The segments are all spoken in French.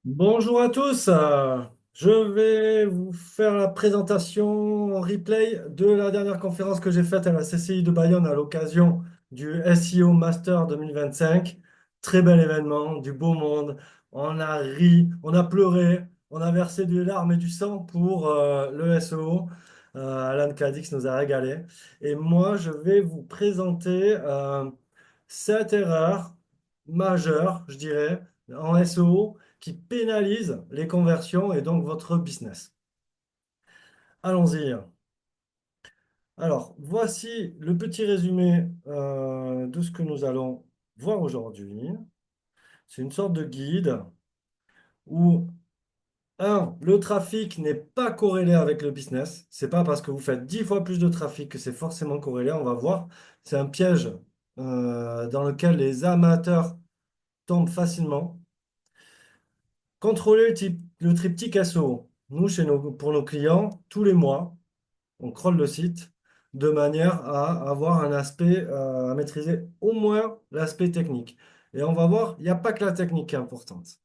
Bonjour à tous, je vais vous faire la présentation en replay de la dernière conférence que j'ai faite à la CCI de Bayonne à l'occasion du SEO Master 2025. Très bel événement, du beau monde, on a ri, on a pleuré, on a versé des larmes et du sang pour le SEO. Alan Cadix nous a régalé. Et moi, je vais vous présenter cette erreur majeure, je dirais, en SEO qui pénalise les conversions et donc votre business. Allons-y. Alors, voici le petit résumé de ce que nous allons voir aujourd'hui. C'est une sorte de guide où, un, le trafic n'est pas corrélé avec le business. C'est pas parce que vous faites 10 fois plus de trafic que c'est forcément corrélé. On va voir. C'est un piège dans lequel les amateurs tombent facilement. Contrôler le triptyque SEO. Nous, pour nos clients, tous les mois, on crawl le site de manière à avoir un aspect, à maîtriser au moins l'aspect technique. Et on va voir, il n'y a pas que la technique qui est importante.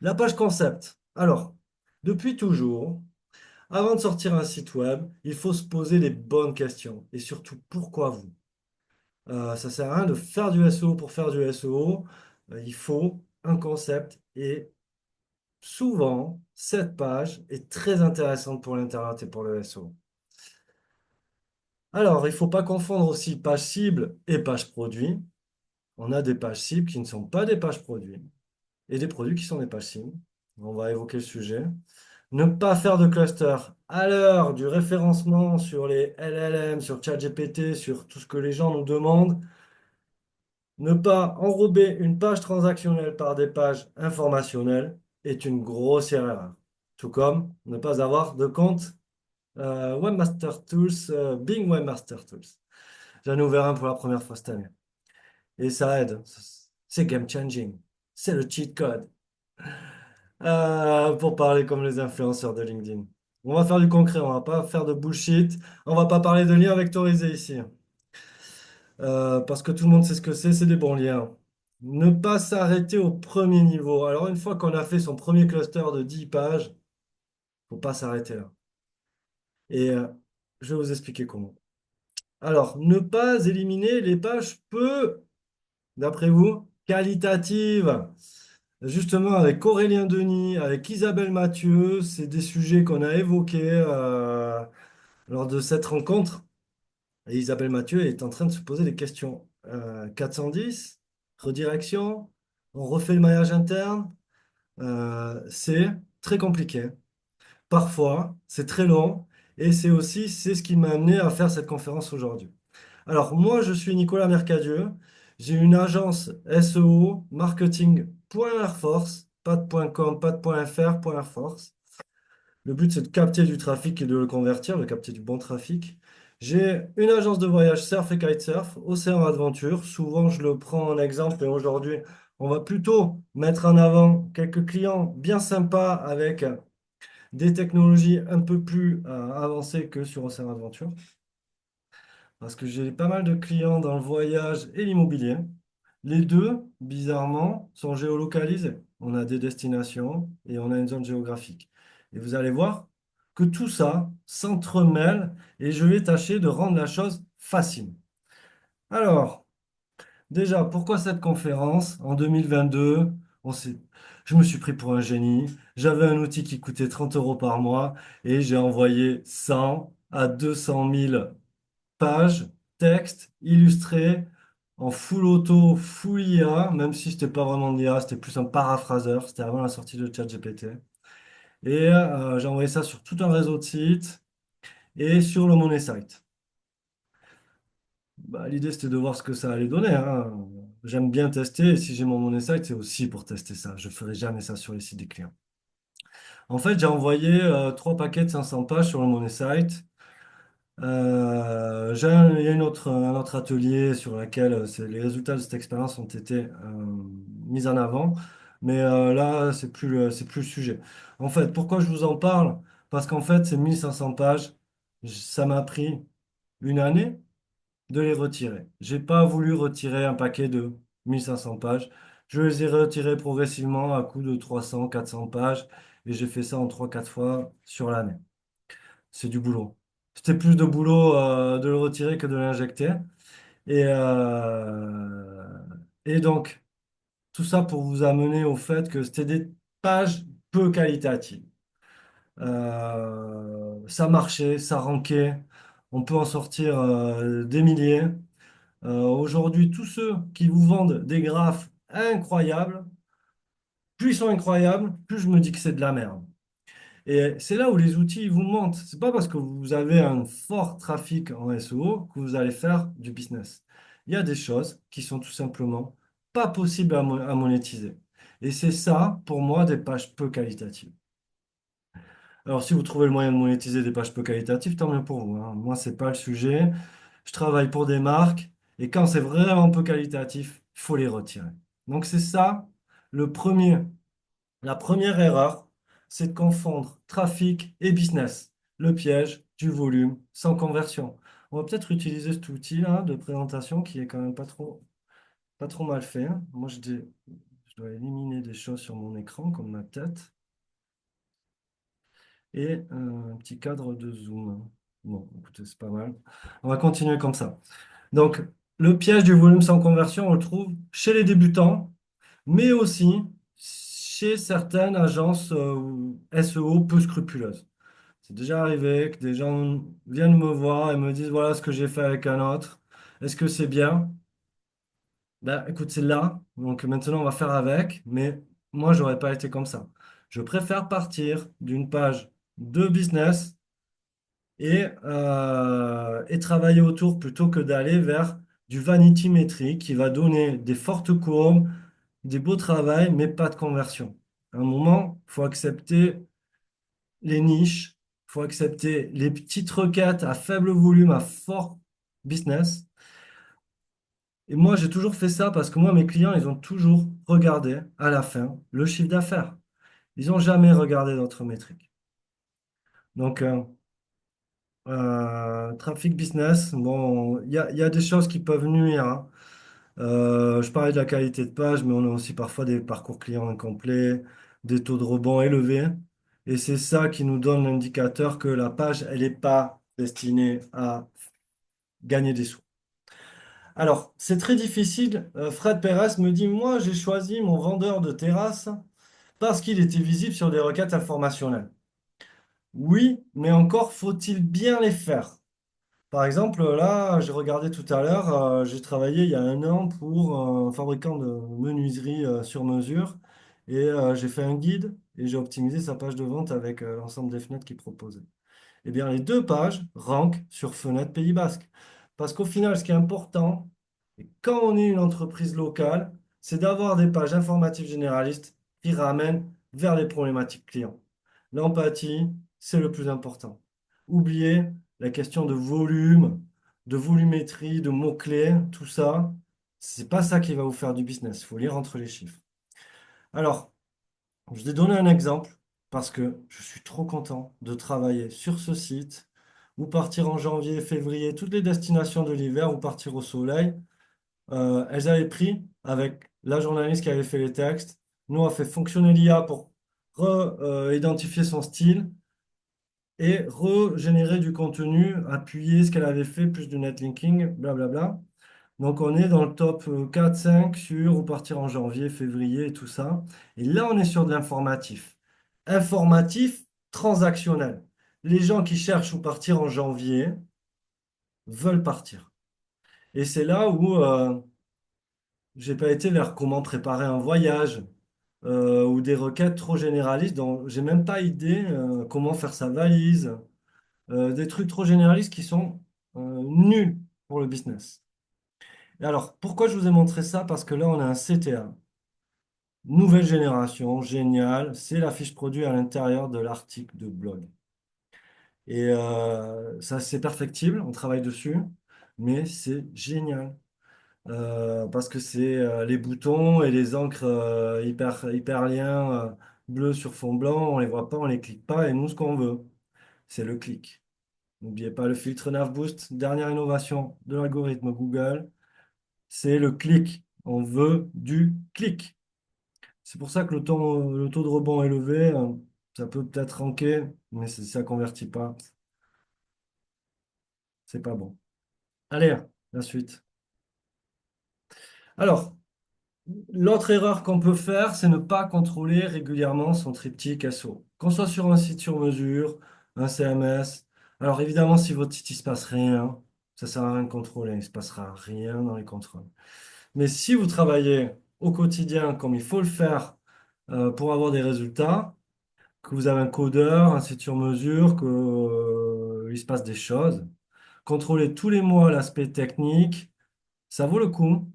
La page concept. Alors, depuis toujours, avant de sortir un site web, il faut se poser les bonnes questions. Et surtout, pourquoi vous? Ça sert à rien de faire du SEO pour faire du SEO. Il faut un concept et souvent, cette page est très intéressante pour l'Internet et pour le SEO. Alors, il ne faut pas confondre aussi page cible et page produit. On a des pages cibles qui ne sont pas des pages produits et des produits qui sont des pages cibles. On va évoquer le sujet. Ne pas faire de cluster à l'heure du référencement sur les LLM, sur ChatGPT, sur tout ce que les gens nous demandent. Ne pas enrober une page transactionnelle par des pages informationnelles est une grossière erreur. Tout comme ne pas avoir de compte Webmaster Tools, Bing Webmaster Tools. J'en ai ouvert un pour la première fois cette année. Et ça aide. C'est game changing. C'est le cheat code. Pour parler comme les influenceurs de LinkedIn. On va faire du concret, on va pas faire de bullshit. On va pas parler de liens vectorisés ici. Parce que tout le monde sait ce que c'est des bons liens. Ne pas s'arrêter au premier niveau. Alors, une fois qu'on a fait son premier cluster de 10 pages, faut pas s'arrêter là. Et je vais vous expliquer comment. Alors, ne pas éliminer les pages peu, d'après vous, qualitatives. Justement, avec Aurélien Denis, avec Isabelle Mathieu, c'est des sujets qu'on a évoqués lors de cette rencontre. Et Isabelle Mathieu est en train de se poser des questions. 410, redirection, on refait le maillage interne. C'est très compliqué. Parfois, c'est très long. Et c'est ce qui m'a amené à faire cette conférence aujourd'hui. Alors, moi, je suis Nicolas Mercadieu. J'ai une agence SEO marketing.airforce, pas de .com, pas de .fr, .airforce. Le but, c'est de capter du trafic et de le convertir, de capter du bon trafic. J'ai une agence de voyage surf et kitesurf, Océan Aventure. Souvent, je le prends en exemple et aujourd'hui, on va plutôt mettre en avant quelques clients bien sympas avec des technologies un peu plus avancées que sur Océan Aventure. Parce que j'ai pas mal de clients dans le voyage et l'immobilier. Les deux, bizarrement, sont géolocalisés. On a des destinations et on a une zone géographique. Et vous allez voir que tout ça s'entremêle et je vais tâcher de rendre la chose facile. Alors, déjà, pourquoi cette conférence? En 2022, on s'est- je me suis pris pour un génie. J'avais un outil qui coûtait 30 euros par mois et j'ai envoyé 100 à 200 000 pages, texte, illustré, en full auto, full IA, même si c'était pas vraiment de l'IA, c'était plus un paraphraseur, c'était avant la sortie de ChatGPT. Et j'ai envoyé ça sur tout un réseau de sites et sur le Money Site. Bah, l'idée, c'était de voir ce que ça allait donner, hein. J'aime bien tester, et si j'ai mon Money Site, c'est aussi pour tester ça. Je ferai jamais ça sur les sites des clients. En fait, j'ai envoyé 3 paquets de 500 pages sur le Money Site. Il y a un autre atelier sur lequel les résultats de cette expérience ont été mis en avant, mais là, c'est plus le sujet. En fait, pourquoi je vous en parle? Parce qu'en fait, ces 1500 pages, ça m'a pris une année de les retirer. J'ai pas voulu retirer un paquet de 1500 pages. Je les ai retirés progressivement à coup de 300, 400 pages et j'ai fait ça en 3, 4 fois sur l'année. C'est du boulot. C'était plus de boulot de le retirer que de l'injecter. Et, euh, et donc, tout ça pour vous amener au fait que c'était des pages peu qualitatives. Ça marchait, ça rankait. On peut en sortir des milliers. Aujourd'hui, tous ceux qui vous vendent des graphes incroyables, plus ils sont incroyables, plus je me dis que c'est de la merde. Et c'est là où les outils ils vous mentent. C'est pas parce que vous avez un fort trafic en SEO que vous allez faire du business. Il y a des choses qui sont tout simplement pas possibles à monétiser. Et c'est ça, pour moi, des pages peu qualitatives. Alors, si vous trouvez le moyen de monétiser des pages peu qualitatives, tant mieux pour vous, hein. Moi, c'est pas le sujet. Je travaille pour des marques et quand c'est vraiment peu qualitatif, il faut les retirer. Donc, c'est ça le premier. La première erreur, c'est de confondre trafic et business. Le piège du volume sans conversion. On va peut-être utiliser cet outil-là de présentation qui est quand même pas trop mal fait, hein. Moi, je dois éliminer des choses sur mon écran comme ma tête et un petit cadre de zoom. Bon, écoutez, c'est pas mal. On va continuer comme ça. Donc, le piège du volume sans conversion, on le trouve chez les débutants, mais aussi chez certaines agences SEO peu scrupuleuses. C'est déjà arrivé que des gens viennent me voir et me disent, voilà ce que j'ai fait avec un autre. Est-ce que c'est bien? Ben, écoute, c'est là. Donc maintenant, on va faire avec. Mais moi, j'aurais pas été comme ça. Je préfère partir d'une page de business et travailler autour plutôt que d'aller vers du vanity metric qui va donner des fortes courbes, des beaux travails, mais pas de conversion. À un moment, il faut accepter les niches, il faut accepter les petites requêtes à faible volume, à fort business. Et moi, j'ai toujours fait ça parce que moi, mes clients, ils ont toujours regardé à la fin le chiffre d'affaires. Ils n'ont jamais regardé d'autres métriques. Donc, trafic business, bon, il y a des choses qui peuvent nuire, hein. Je parlais de la qualité de page, mais on a aussi parfois des parcours clients incomplets, des taux de rebond élevés. Et c'est ça qui nous donne l'indicateur que la page, elle n'est pas destinée à gagner des sous. Alors, c'est très difficile. Fred Perez me dit, moi, j'ai choisi mon vendeur de terrasse parce qu'il était visible sur des requêtes informationnelles. Oui, mais encore faut-il bien les faire. Par exemple, là, j'ai regardé tout à l'heure, j'ai travaillé il y a un an pour un fabricant de menuiserie sur mesure et j'ai fait un guide et j'ai optimisé sa page de vente avec l'ensemble des fenêtres qu'il proposait. Eh bien, les deux pages rankent sur Fenêtre Pays Basque. Parce qu'au final, ce qui est important, et quand on est une entreprise locale, c'est d'avoir des pages informatives généralistes qui ramènent vers les problématiques clients. L'empathie, c'est le plus important. Oubliez la question de volumétrie, de mots-clés, tout ça. C'est pas ça qui va vous faire du business. Il faut lire entre les chiffres. Alors, je vais donner un exemple parce que je suis trop content de travailler sur ce site ou partir en janvier, février, toutes les destinations de l'hiver ou partir au soleil. Elles avaient pris avec la journaliste qui avait fait les textes. Nous, on a fait fonctionner l'IA pour identifier son style et régénérer du contenu, appuyer ce qu'elle avait fait, plus du netlinking, blablabla. Donc, on est dans le top 4, 5 sur ou partir en janvier, février et tout ça. Et là, on est sur de l'informatif. Informatif, transactionnel. Les gens qui cherchent où partir en janvier veulent partir. Et c'est là où j'ai pas été vers comment préparer un voyage ou des requêtes trop généralistes dont j'ai même pas idée comment faire sa valise. Des trucs trop généralistes qui sont nuls pour le business. Et alors, pourquoi je vous ai montré ça? Parce que là, on a un CTA. Nouvelle génération, génial. C'est la fiche produit à l'intérieur de l'article de blog. Et ça, c'est perfectible, on travaille dessus, mais c'est génial. Parce que c'est les boutons et les encres hyperliens bleus sur fond blanc, on les voit pas, on les clique pas, et nous, ce qu'on veut, c'est le clic. N'oubliez pas le filtre NavBoost, dernière innovation de l'algorithme Google, c'est le clic. On veut du clic. C'est pour ça que le taux de rebond élevé, ça peut peut-être ranker, mais ça convertit pas. C'est pas bon. Allez, la suite. Alors, l'autre erreur qu'on peut faire, c'est ne pas contrôler régulièrement son triptyque SO. Qu'on soit sur un site sur mesure, un CMS. Alors évidemment, si votre site, il se passe rien, ça sert à rien de contrôler. Il se passera rien dans les contrôles. Mais si vous travaillez au quotidien comme il faut le faire pour avoir des résultats, que vous avez un codeur, un site sur mesure, que, il se passe des choses, contrôler tous les mois l'aspect technique, ça vaut le coup.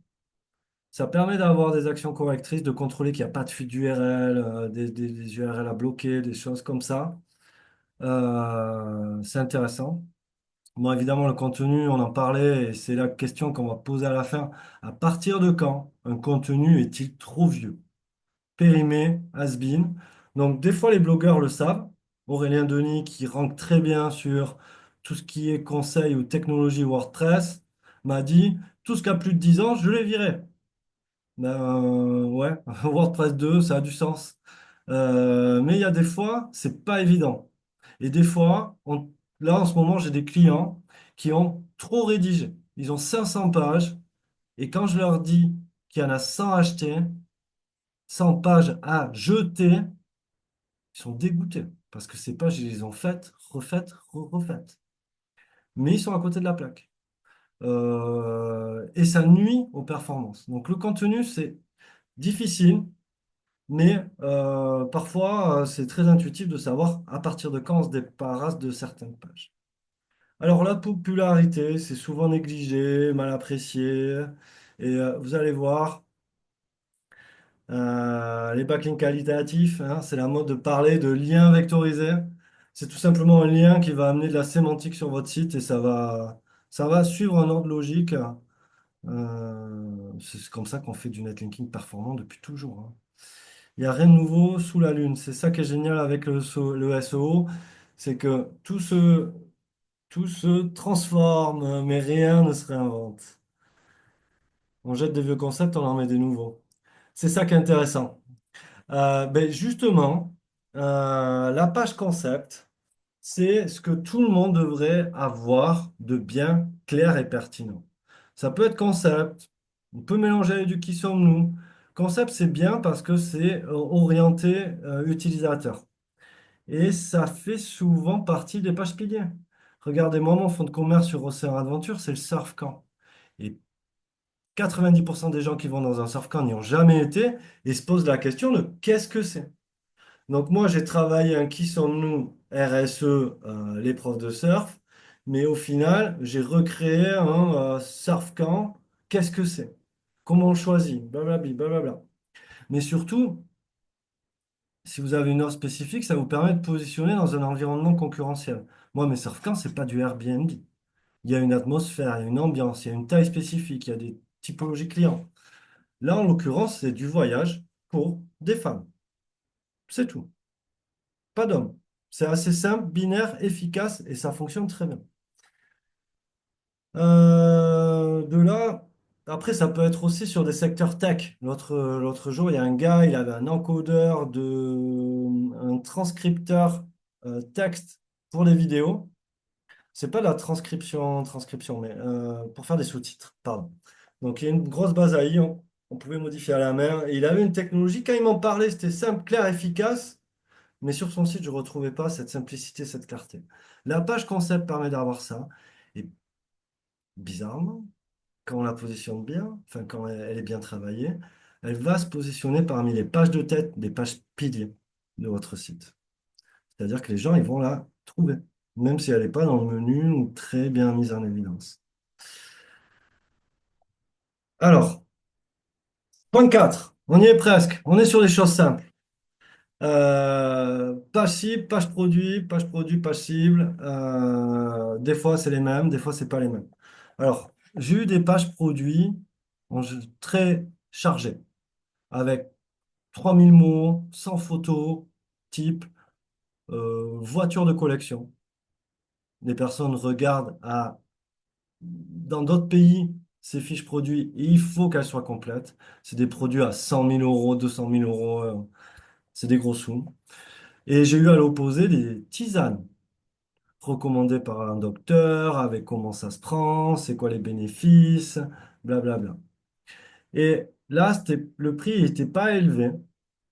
Ça permet d'avoir des actions correctrices, de contrôler qu'il n'y a pas de fuite d'URL, des URL à bloquer, des choses comme ça. C'est intéressant. Bon, évidemment, le contenu, on en parlait, et c'est la question qu'on va poser à la fin. À partir de quand un contenu est-il trop vieux? Périmé, has-been. Donc, des fois, les blogueurs le savent. Aurélien Denis, qui rank très bien sur tout ce qui est conseil ou technologie WordPress, m'a dit, tout ce qui a plus de 10 ans, je les virai. Ben, ouais, WordPress 2 ça a du sens. Mais il y a des fois, c'est pas évident. Et des fois, là en ce moment, j'ai des clients qui ont trop rédigé. Ils ont 500 pages et quand je leur dis qu'il y en a 100 achetées, 100 pages à jeter, ils sont dégoûtés parce que ces pages, ils les ont faites, refaites, refaites. Mais ils sont à côté de la plaque. Et ça nuit aux performances. Donc le contenu, c'est difficile. Mais parfois, c'est très intuitif de savoir à partir de quand on se débarrasse de certaines pages. Alors, la popularité, c'est souvent négligé, mal apprécié. Et vous allez voir, les backlinks qualitatifs, hein, c'est la mode de parler de liens vectorisés. C'est tout simplement un lien qui va amener de la sémantique sur votre site et ça va suivre un ordre logique. C'est comme ça qu'on fait du netlinking performant depuis toujours, hein. Il n'y a rien de nouveau sous la Lune. C'est ça qui est génial avec le SEO, c'est que tout se transforme, mais rien ne se réinvente. On jette des vieux concepts, on en met des nouveaux. C'est ça qui est intéressant. Ben justement, la page concept, c'est ce que tout le monde devrait avoir de bien clair et pertinent. Ça peut être concept, on peut mélanger avec du qui sommes-nous. Concept, c'est bien parce que c'est orienté utilisateur. Et ça fait souvent partie des pages piliers. Regardez-moi mon fonds de commerce sur Océan Adventure, c'est le surf camp. Et 90% des gens qui vont dans un surf camp n'y ont jamais été et se posent la question de qu'est-ce que c'est? Donc moi, j'ai travaillé un qui sommes-nous RSE, les profs de surf, mais au final, j'ai recréé un surf camp. Qu'est-ce que c'est? Comment on le choisit? Blablabla, blablabla. Mais surtout, si vous avez une offre spécifique, ça vous permet de positionner dans un environnement concurrentiel. Moi, mes surf camps, c'est pas du Airbnb. Il y a une atmosphère, il y a une ambiance, il y a une taille spécifique, il y a des typologies clients. Là, en l'occurrence, c'est du voyage pour des femmes. C'est tout. Pas d'hommes. C'est assez simple, binaire, efficace et ça fonctionne très bien. De là, après, ça peut être aussi sur des secteurs tech. L'autre jour, il y a un gars, il avait un encodeur un transcripteur texte pour les vidéos. C'est pas de la transcription, mais pour faire des sous-titres, pardon. Donc, il y a une grosse base AI, on pouvait modifier à la main. Et il avait une technologie, quand il m'en parlait, c'était simple, clair, efficace. Mais sur son site, je ne retrouvais pas cette simplicité, cette clarté. La page concept permet d'avoir ça. Et bizarrement, quand on la positionne bien, enfin quand elle est bien travaillée, elle va se positionner parmi les pages de tête des pages piliers de votre site. C'est-à-dire que les gens, ils vont la trouver, même si elle n'est pas dans le menu ou très bien mise en évidence. Alors, point 4, on y est presque. On est sur des choses simples. Page cible, page produit, page cible. Des fois, c'est les mêmes, des fois, c'est pas les mêmes. Alors, j'ai eu des pages produits très chargées, avec 3000 mots, 100 photos, type voiture de collection. Les personnes regardent dans d'autres pays. ces fiches produits, il faut qu'elles soient complètes. C'est des produits à 100 000 euros, 200 000 euros, c'est des gros sous. Et j'ai eu à l'opposé des tisanes recommandées par un docteur, avec comment ça se prend, c'est quoi les bénéfices, blablabla. Et là, le prix n'était pas élevé,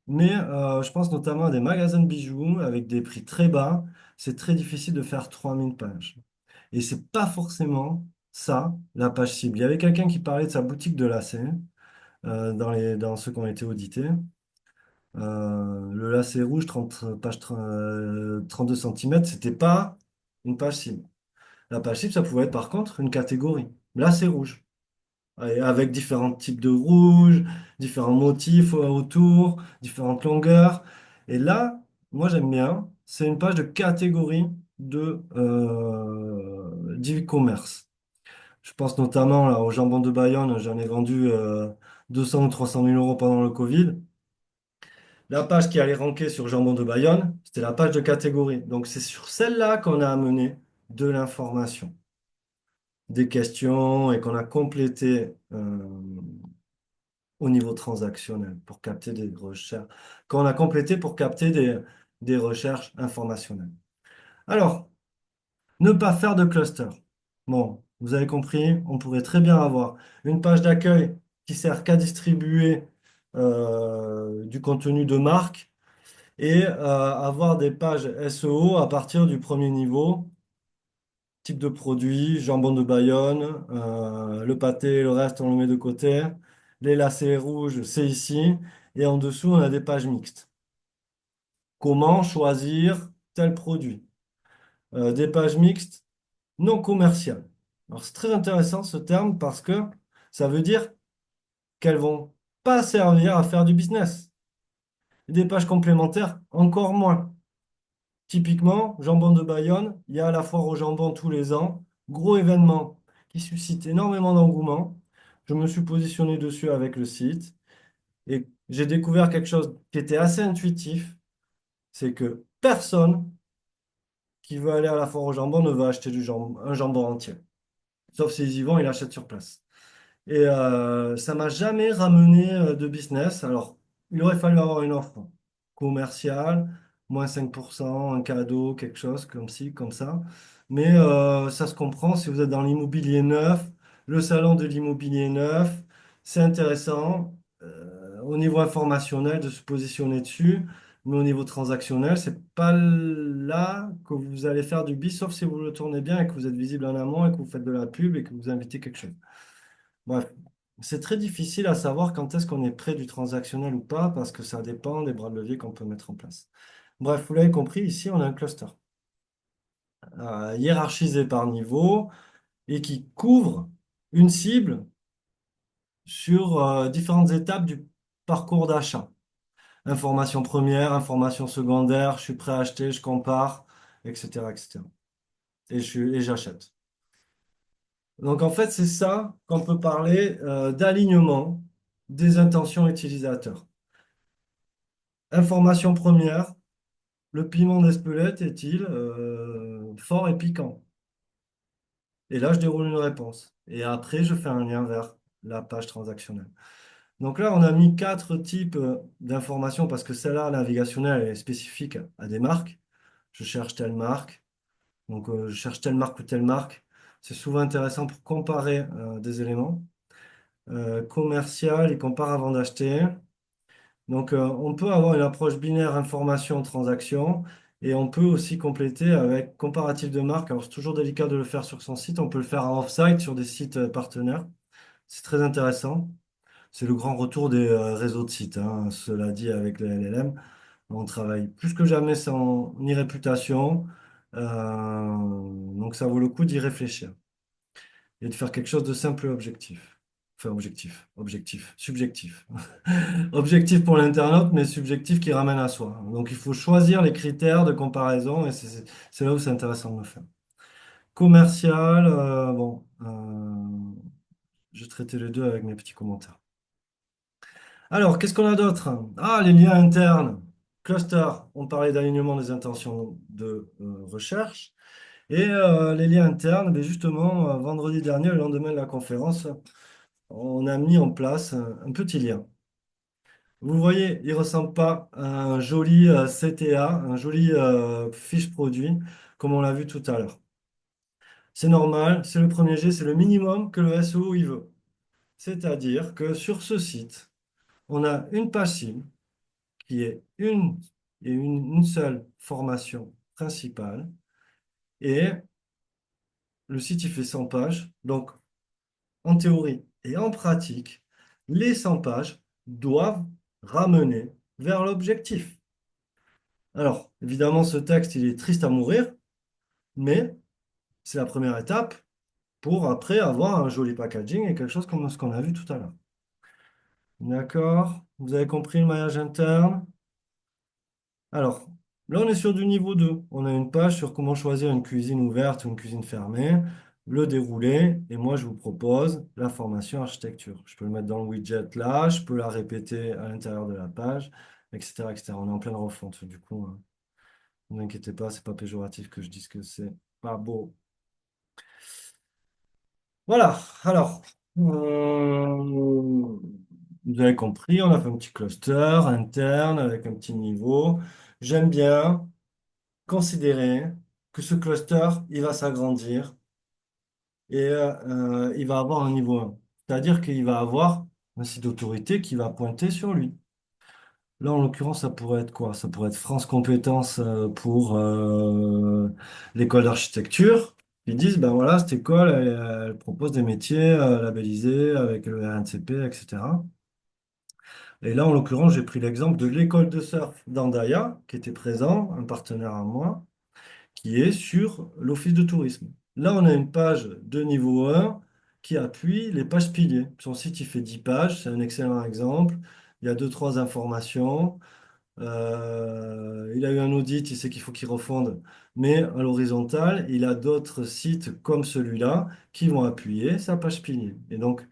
mais je pense notamment à des magasins de bijoux avec des prix très bas. C'est très difficile de faire 3000 pages. Et c'est pas forcément ça, la page cible. Il y avait quelqu'un qui parlait de sa boutique de lacets dans ceux qui ont été audités. Le lacet rouge, 30, page 32 cm, c'était pas une page cible. La page cible, ça pouvait être par contre une catégorie. Lacet rouge. Et avec différents types de rouge, différents motifs autour, différentes longueurs. Et là, moi j'aime bien, c'est une page de catégorie d'e-commerce. Je pense notamment là, au jambon de Bayonne, j'en ai vendu 200 ou 300 000 euros pendant le Covid. La page qui allait ranker sur jambon de Bayonne, c'était la page de catégorie. Donc c'est sur celle-là qu'on a amené de l'information, des questions et qu'on a complété au niveau transactionnel pour capter des recherches, qu'on a complété pour capter des recherches informationnelles. Alors, ne pas faire de cluster. Bon, vous avez compris, on pourrait très bien avoir une page d'accueil qui sert qu'à distribuer du contenu de marque et avoir des pages SEO à partir du premier niveau, type de produit, jambon de Bayonne, le pâté, le reste on le met de côté, les lacets rouges, c'est ici, et en dessous on a des pages mixtes. Comment choisir tel produit? Des pages mixtes non commerciales. Alors c'est très intéressant ce terme parce que ça veut dire qu'elles vont pas servir à faire du business. Des pages complémentaires, encore moins. Typiquement, jambon de Bayonne, il y a la foire au jambon tous les ans, gros événement qui suscite énormément d'engouement. Je me suis positionné dessus avec le site et j'ai découvert quelque chose qui était assez intuitif, c'est que personne qui veut aller à la foire au jambon ne va acheter un jambon entier. Sauf s'ils y vont, ils l'achètent sur place. Et ça m'a jamais ramené de business. Alors, il aurait fallu avoir une offre commerciale, moins 5%, un cadeau, quelque chose comme ci, comme ça. Mais ça se comprend si vous êtes dans l'immobilier neuf, le salon de l'immobilier neuf, c'est intéressant au niveau informationnel de se positionner dessus. Mais au niveau transactionnel, c'est pas là que vous allez faire du bis, sauf si vous le tournez bien et que vous êtes visible en amont et que vous faites de la pub et que vous invitez quelque chose. Bref, c'est très difficile à savoir quand est-ce qu'on est près du transactionnel ou pas, parce que ça dépend des bras de levier qu'on peut mettre en place. Bref, vous l'avez compris, ici on a un cluster hiérarchisé par niveau et qui couvre une cible sur différentes étapes du parcours d'achat. Information première, information secondaire, je suis prêt à acheter, je compare, etc., etc. Et j'achète. Donc en fait, c'est ça qu'on peut parler d'alignement des intentions utilisateurs. Information première, le piment d'Espelette est-il fort et piquant? Et là, je déroule une réponse. Et après, je fais un lien vers la page transactionnelle. Donc là, on a mis quatre types d'informations parce que celle-là, navigationnelle, elle est spécifique à des marques. Je cherche telle marque. Donc, je cherche telle marque ou telle marque. C'est souvent intéressant pour comparer des éléments. Commercial, il compare avant d'acheter. Donc, on peut avoir une approche binaire information-transaction et on peut aussi compléter avec comparatif de marque. Alors, c'est toujours délicat de le faire sur son site. On peut le faire en off-site sur des sites partenaires. C'est très intéressant. C'est le grand retour des réseaux de sites, hein. Cela dit, avec les LLM, on travaille plus que jamais sans ni réputation. Donc, ça vaut le coup d'y réfléchir et de faire quelque chose de simple et objectif. Enfin, subjectif. Objectif pour l'internaute, mais subjectif qui ramène à soi. Donc, il faut choisir les critères de comparaison et c'est là où c'est intéressant de le faire. Commercial, bon, je traitais les deux avec mes petits commentaires. Alors, qu'est-ce qu'on a d'autre? Ah, les liens internes. Cluster, on parlait d'alignement des intentions de recherche. Et les liens internes, ben justement, vendredi dernier, le lendemain de la conférence, on a mis en place un petit lien. Vous voyez, il ne ressemble pas à un joli CTA, un joli fiche produit, comme on l'a vu tout à l'heure. C'est normal, c'est le premier G, c'est le minimum que le SEO il veut. C'est-à-dire que sur ce site, on a une page cible qui est une seule formation principale et le site il fait 100 pages. Donc en théorie et en pratique, les 100 pages doivent ramener vers l'objectif. Alors, évidemment, ce texte, il est triste à mourir, mais c'est la première étape pour après avoir un joli packaging et quelque chose comme ce qu'on a vu tout à l'heure. D'accord? Vous avez compris le maillage interne? Alors, là, on est sur du niveau 2. On a une page sur comment choisir une cuisine ouverte ou une cuisine fermée, le déroulé, et moi, je vous propose la formation architecture. Je peux le mettre dans le widget là, je peux la répéter à l'intérieur de la page, etc., etc. On est en pleine refonte, du coup, hein. Ne vous inquiétez pas, c'est pas péjoratif que je dise que c'est pas beau. Voilà, alors, vous avez compris, on a fait un petit cluster interne avec un petit niveau. J'aime bien considérer que ce cluster, il va s'agrandir et il va avoir un niveau 1. C'est-à-dire qu'il va avoir un site d'autorité qui va pointer sur lui. Là, en l'occurrence, ça pourrait être quoi? Ça pourrait être France Compétences pour l'école d'architecture. Ils disent, ben voilà, cette école, elle propose des métiers labellisés avec le RNCP, etc. Et là, en l'occurrence, j'ai pris l'exemple de l'école de surf d'Andaya, qui était présent, un partenaire à moi, qui est sur l'Office de tourisme. Là, on a une page de niveau 1 qui appuie les pages piliers. Son site, il fait 10 pages, c'est un excellent exemple. Il y a deux, trois informations. Il a eu un audit, il sait qu'il faut qu'il refonde, mais à l'horizontale, il a d'autres sites comme celui-là qui vont appuyer sa page pilier. Et donc,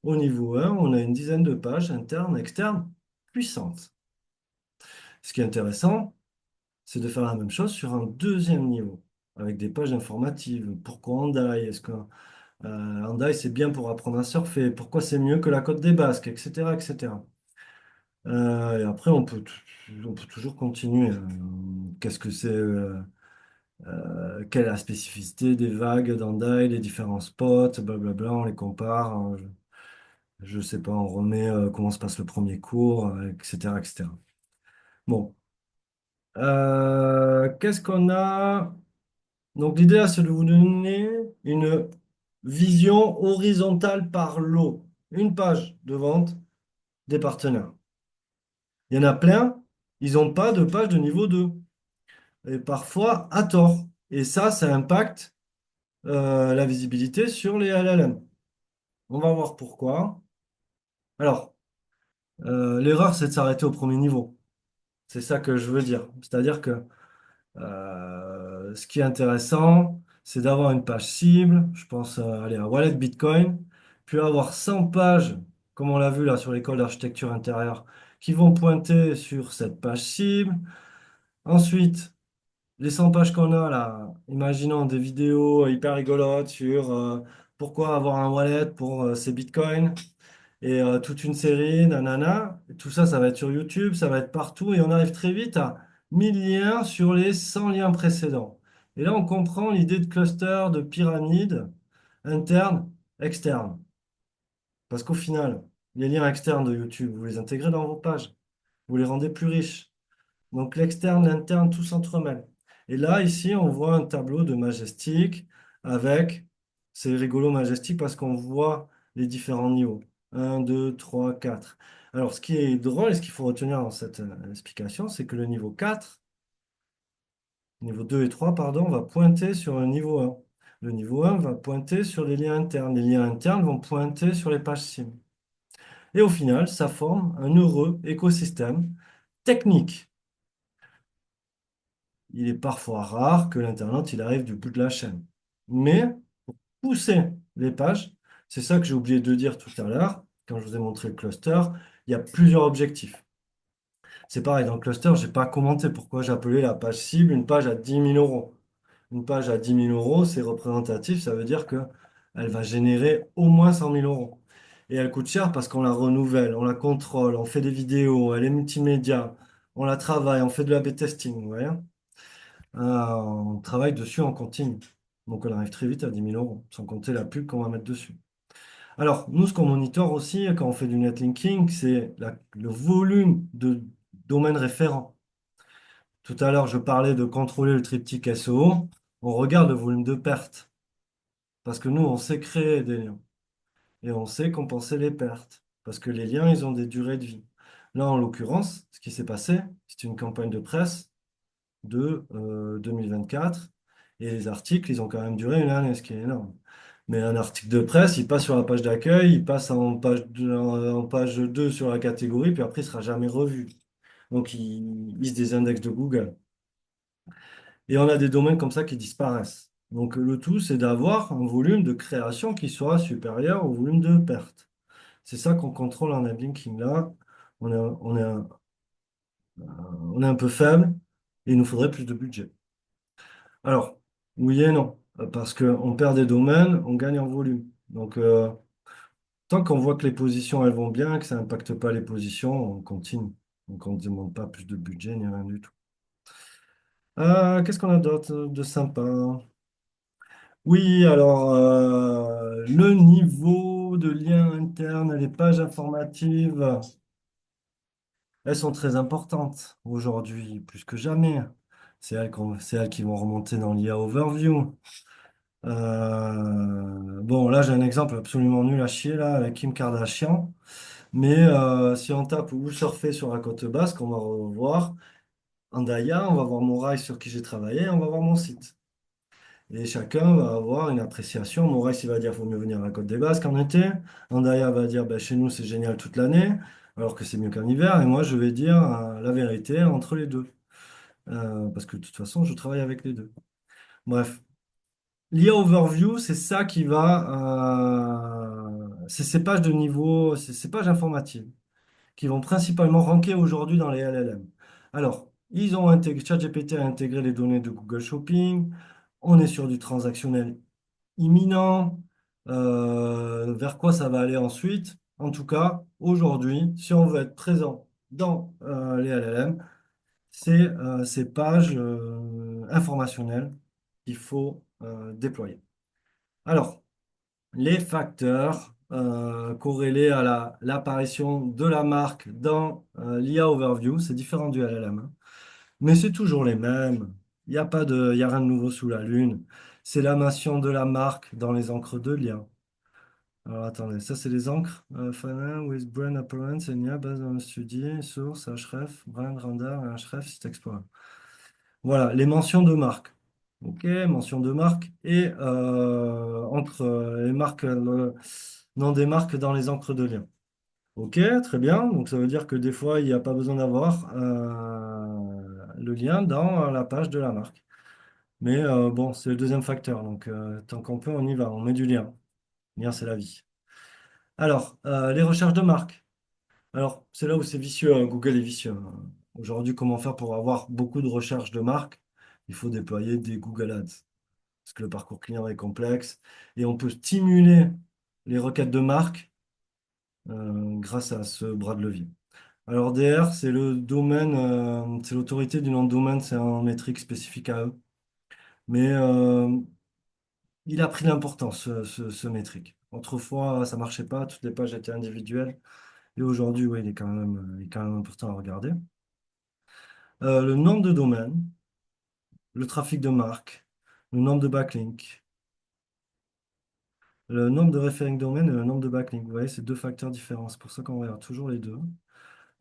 au niveau 1, on a une dizaine de pages internes, externes, puissantes. Ce qui est intéressant, c'est de faire la même chose sur un deuxième niveau, avec des pages informatives. Pourquoi Hendaye? Est-ce que Hendaye, c'est bien pour apprendre à surfer? Pourquoi c'est mieux que la Côte des Basques, etc., etc. Et après, on peut toujours continuer. Qu'est-ce que c'est, quelle est la spécificité des vagues d'Hendaye, les différents spots, blablabla, on les compare. Hein, je sais pas, on remet comment se passe le premier cours, etc., etc. Bon, qu'est-ce qu'on a? Donc l'idée là, c'est de vous donner une vision horizontale par lot, une page de vente des partenaires. Il y en a plein, ils n'ont pas de page de niveau 2. Et parfois à tort. Et ça impacte la visibilité sur les LLM. On va voir pourquoi. Alors, l'erreur, c'est de s'arrêter au premier niveau. C'est ça que je veux dire. C'est-à-dire que ce qui est intéressant, c'est d'avoir une page cible. Je pense aller à Wallet Bitcoin, puis avoir 100 pages, comme on l'a vu là sur l'école d'architecture intérieure, qui vont pointer sur cette page cible. Ensuite, les 100 pages qu'on a là, imaginons des vidéos hyper rigolotes sur pourquoi avoir un wallet pour ces bitcoins et toute une série, nanana. Et tout ça, ça va être sur YouTube, ça va être partout et on arrive très vite à 1000 liens sur les 100 liens précédents. Et là, on comprend l'idée de cluster, de pyramide interne, externe. Parce qu'au final, les liens externes de YouTube, vous les intégrez dans vos pages, vous les rendez plus riches. Donc l'externe, l'interne, tout s'entremêle. Et là, ici, on voit un tableau de Majestic avec, c'est rigolo Majestic parce qu'on voit les différents niveaux. Un, 2, 3, 4. Alors, ce qui est drôle et ce qu'il faut retenir dans cette explication, c'est que le niveau 4, niveau 2 et 3, pardon, va pointer sur un niveau 1. Le niveau 1 va pointer sur les liens internes. Les liens internes vont pointer sur les pages cibles. Et au final, ça forme un heureux écosystème technique. Il est parfois rare que l'internaute il arrive du bout de la chaîne. Mais pour pousser les pages, c'est ça que j'ai oublié de dire tout à l'heure, quand je vous ai montré le cluster, il y a plusieurs objectifs. C'est pareil, dans le cluster, je n'ai pas commenté pourquoi j'appelais la page cible une page à 10 000 euros. une page à 10 000 euros, c'est représentatif, ça veut dire qu'elle va générer au moins 100 000 euros. Et elle coûte cher parce qu'on la renouvelle, on la contrôle, on fait des vidéos, elle est multimédia, on la travaille, on fait de l'A/B testing, vous voyez? On travaille dessus en continu. Donc on arrive très vite à 10 000 euros, sans compter la pub qu'on va mettre dessus. Alors, nous, ce qu'on monitore aussi quand on fait du netlinking, c'est le volume de domaines référents. Tout à l'heure, je parlais de contrôler le triptyque SEO. On regarde le volume de perte. Parce que nous, on sait créer des liens. Et on sait compenser les pertes. Parce que les liens, ils ont des durées de vie. Là, en l'occurrence, ce qui s'est passé, c'est une campagne de presse de 2024. Et les articles, ils ont quand même duré une année, ce qui est énorme. Mais un article de presse, il passe sur la page d'accueil, il passe en page 2 sur la catégorie, puis après, il ne sera jamais revu. Donc, il se désindexe de Google. Et on a des domaines comme ça qui disparaissent. Donc, le tout, c'est d'avoir un volume de création qui soit supérieur au volume de perte. C'est ça qu'on contrôle en adlinking. Là, on est un peu faible et il nous faudrait plus de budget. Alors, oui et non, parce qu'on perd des domaines, on gagne en volume. Donc, tant qu'on voit que les positions, elles vont bien, que ça n'impacte pas les positions, on continue. Donc, on ne demande pas plus de budget ni rien du tout. Qu'est-ce qu'on a d'autre de sympa? Oui, alors, le niveau de lien interne, les pages informatives, elles sont très importantes aujourd'hui, plus que jamais. C'est elles qui vont remonter dans l'IA Overview. Bon, là, j'ai un exemple absolument nul à chier, là, avec Kim Kardashian. Mais si on tape ou surfer sur la côte basque, on va revoir Andaya, on va voir mon rail sur qui j'ai travaillé, on va voir mon site. Et chacun va avoir une appréciation. Mon rail, il va dire qu'il faut mieux venir à la côte des Basques en été. Andaya va dire bah, chez nous, c'est génial toute l'année, alors que c'est mieux qu'en hiver. Et moi, je vais dire la vérité entre les deux. Parce que de toute façon, je travaille avec les deux. Bref. L'IA Overview, c'est ça qui c'est ces pages de niveau, c'est ces pages informatives qui vont principalement ranker aujourd'hui dans les LLM. Alors, ils ont intégré, ChatGPT a intégré les données de Google Shopping. On est sur du transactionnel imminent. Vers quoi ça va aller ensuite? En tout cas, aujourd'hui, si on veut être présent dans les LLM, c'est ces pages informationnelles qu'il faut déployer. Alors, les facteurs corrélés à l'apparition de la marque dans l'IA Overview, c'est différent du LLM, hein. Mais c'est toujours les mêmes. Il y a rien de nouveau sous la lune. C'est la mention de la marque dans les encres de lien. Alors attendez, ça c'est les encres. Funnel with brand appearance and yeah, based on study, source, href, brand, render, href, site explorer. Voilà, les mentions de marque. OK, mention de marque et encre, les marques, le nom des marques dans les encres de lien. OK, très bien. Donc ça veut dire que des fois, il n'y a pas besoin d'avoir le lien dans la page de la marque. Mais bon, c'est le deuxième facteur. Donc tant qu'on peut, on y va. On met du lien. Lien, c'est la vie. Alors, les recherches de marque. Alors, c'est là où c'est vicieux, hein. Google est vicieux, hein. Aujourd'hui, comment faire pour avoir beaucoup de recherches de marque? Il faut déployer des Google Ads. Parce que le parcours client est complexe. Et on peut stimuler les requêtes de marque grâce à ce bras de levier. Alors, DR, c'est le domaine, c'est l'autorité du nom de domaine, c'est un métrique spécifique à eux. Mais il a pris l'importance, ce métrique. Autrefois, ça marchait pas, toutes les pages étaient individuelles. Et aujourd'hui, oui, il est quand même important à regarder. Le nombre de domaines, le trafic de marque, le nombre de backlinks, le nombre de referring domaines et le nombre de backlinks. Vous voyez, c'est deux facteurs différents. C'est pour ça qu'on regarde toujours les deux.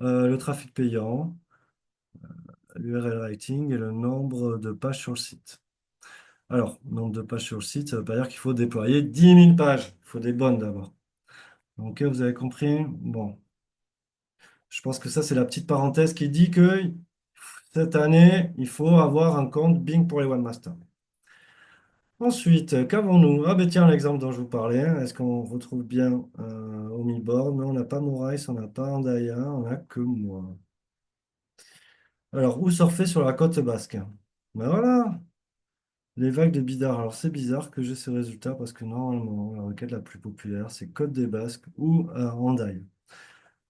Le trafic payant, l'URL rating et le nombre de pages sur le site. Alors, nombre de pages sur le site, ça ne veut pas dire qu'il faut déployer 10 000 pages. Il faut des bonnes d'abord. Donc, vous avez compris? Bon, je pense que ça, c'est la petite parenthèse qui dit que cette année, il faut avoir un compte Bing pour les webmasters. Ensuite, qu'avons-nous? Ah ben tiens, l'exemple dont je vous parlais, hein. Est-ce qu'on retrouve bien Homiboard? Non, on n'a pas Moraes, on n'a pas Andaya, on n'a que moi. Alors, où surfer sur la côte basque? Ben voilà, Les vagues de bidart. Alors, c'est bizarre que j'ai ce résultat parce que normalement, la requête la plus populaire, c'est Côte des Basques ou Hendaye.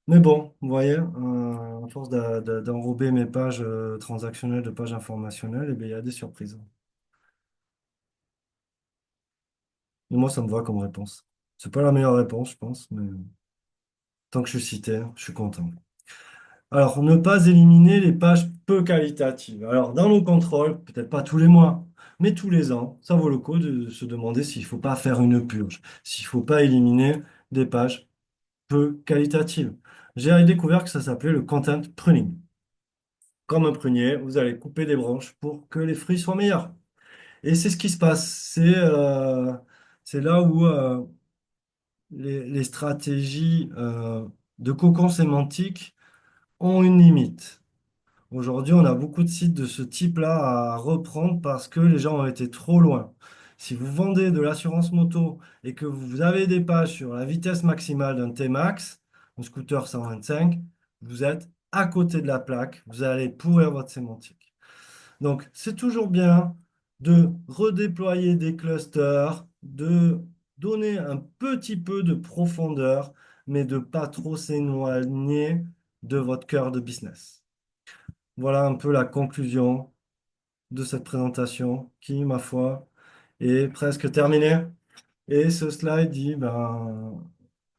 Mais bon, vous voyez, à force d'enrober mes pages transactionnelles de pages informationnelles, eh bien, il y a des surprises. Et moi, ça me va comme réponse. C'est pas la meilleure réponse, je pense, mais tant que je suis cité, je suis content. Alors, ne pas éliminer les pages peu qualitatives. Alors, dans nos contrôles, peut-être pas tous les mois, mais tous les ans, ça vaut le coup de se demander s'il ne faut pas faire une purge, s'il ne faut pas éliminer des pages peu qualitatives. J'ai découvert que ça s'appelait le content pruning. Comme un prunier, vous allez couper des branches pour que les fruits soient meilleurs. Et c'est ce qui se passe. C'est là où les stratégies de cocon sémantique ont une limite. Aujourd'hui, on a beaucoup de sites de ce type-là à reprendre parce que les gens ont été trop loin. Si vous vendez de l'assurance moto et que vous avez des pages sur la vitesse maximale d'un T-Max, un scooter 125, vous êtes à côté de la plaque, vous allez pourrir votre sémantique. Donc, c'est toujours bien de redéployer des clusters, de donner un petit peu de profondeur, mais de pas trop s'éloigner de votre cœur de business. Voilà un peu la conclusion de cette présentation qui, ma foi, est presque terminée. Et ce slide dit, ben,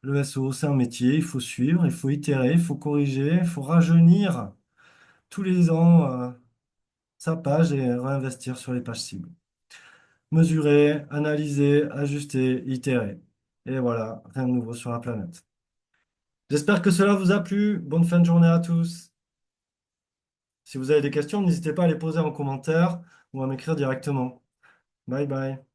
le SEO, c'est un métier, il faut suivre, il faut itérer, il faut corriger, il faut rajeunir tous les ans sa page et réinvestir sur les pages cibles. Mesurer, analyser, ajuster, itérer. Et voilà, rien de nouveau sur la planète. J'espère que cela vous a plu. Bonne fin de journée à tous. Si vous avez des questions, n'hésitez pas à les poser en commentaire ou à m'écrire directement. Bye bye.